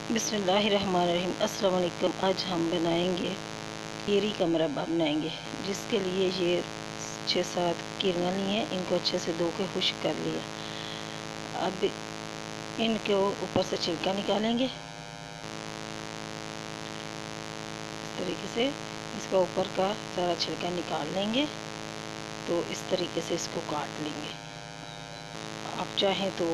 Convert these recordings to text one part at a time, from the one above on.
बिस्मिल्लाहिर्रहमानिर्रहीम। अस्सलाम वालेकुम। आज हम बनाएंगे केरी का मुरब्बा बनाएंगे, जिसके लिए ये 6-7 केरियाँ ली हैं। इनको अच्छे से धो के खुश्क कर लिया। अब इनके ऊपर से छिलका निकालेंगे। इस तरीके से इसका ऊपर का सारा छिलका निकाल लेंगे। तो इस तरीके से इसको काट लेंगे। आप चाहें तो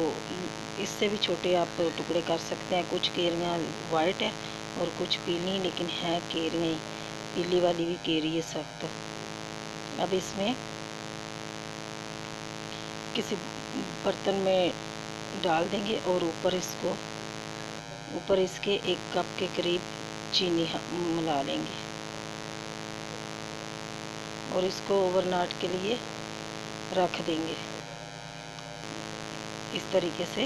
इससे भी छोटे आप टुकड़े कर सकते हैं। कुछ केरियाँ वाइट है और कुछ पीली, लेकिन है केरियाँ पीली वाली भी केरी है सख्त। अब इसमें किसी बर्तन में डाल देंगे और ऊपर इसके 1 कप के करीब चीनी मिला लेंगे और इसको ओवरनाइट के लिए रख देंगे। इस तरीके से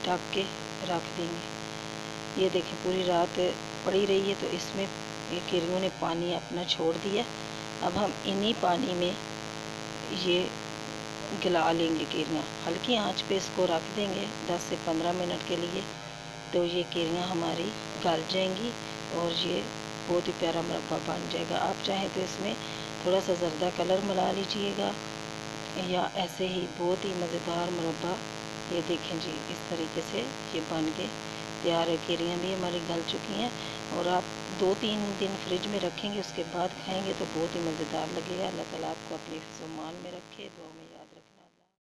ढक के रख देंगे। ये देखें पूरी रात पड़ी रही है, तो इसमें ये केरियों ने पानी अपना छोड़ दिया। अब हम इन्हीं पानी में ये गला लेंगे केरियाँ। हल्की आंच पे इसको रख देंगे 10 से 15 मिनट के लिए। तो ये केरियाँ हमारी गल जाएंगी और ये बहुत ही प्यारा मुरब्बा बन जाएगा। आप चाहें तो इसमें थोड़ा सा ज़र्दा कलर मिला लीजिएगा, या ऐसे ही बहुत ही मज़ेदार मुरब्बा। ये देखें जी, इस तरीके से ये बन के तैयार है। केरियाँ भी हमारी गल चुकी हैं और आप 2-3 दिन फ्रिज में रखेंगे, उसके बाद खाएंगे तो बहुत ही मज़ेदार लगेगा। अल्लाह ताला आपको अपनी फ़िज़्र-ओ-मान में रखे, दुआ में।